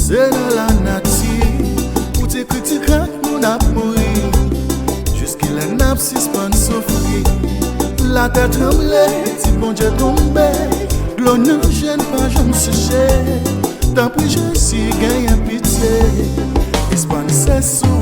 C'est dans la nature, où tes critiques nous n'a pourri, jusqu'à la nappe suspend souffrir. La terre tremblait, si bon Dieu tombé, l'eau ne gêne pas, je me séchais. Tant pis, je suis gagné pitié, Espagne c'est sourire.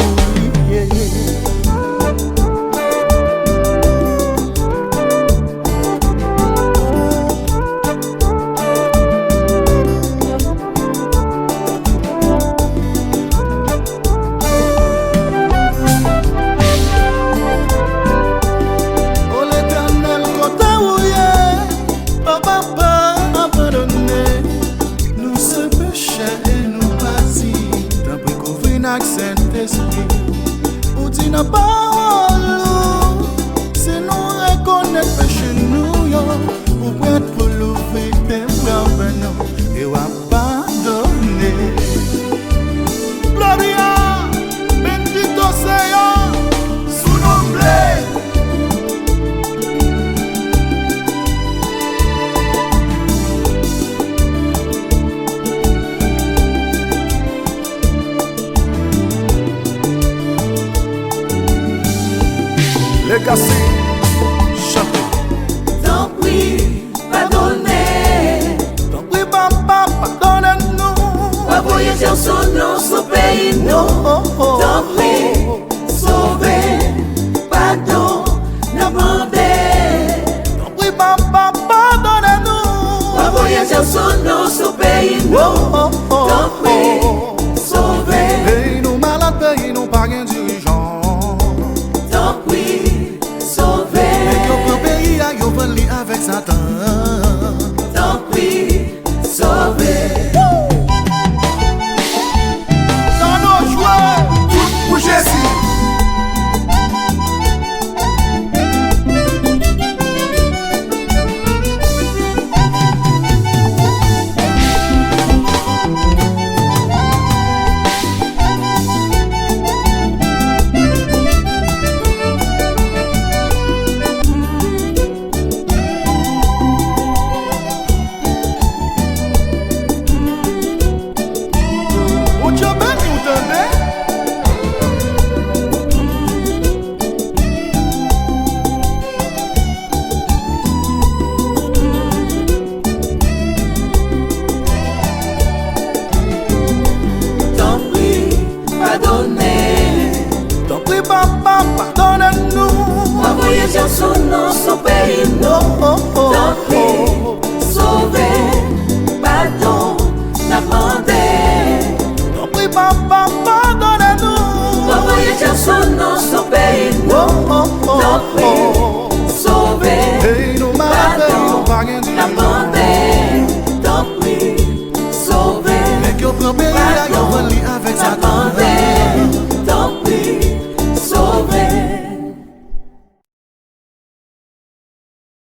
Saint-Esprit, ou dit n'a pas si nous reconnaissons péché nous, ou prête pour l'ouvrir tes bras et ou abandonner. Gloria, bendito sea su nombre. Le cassé, chanté. T'en prie, pardonnez. T'en prie, papa, pardonne-nous. Envoyez son nom, son pays, non. T'en prie, sauvez, pardon, demandez. T'en prie, papa, pardonne-nous. Envoyez son nom, son pays, non. T'en prie, sauvez. Pays-nous malades, pays-nous pas gain dirigeant. T'en prie, sauvez. Yo venli avec Satan. T'en prie, sauvez. Dans nos joies, tout pour Jésus. Pardonnez. T'en prie, papa, pardonne-nous. Envoyez son nom, son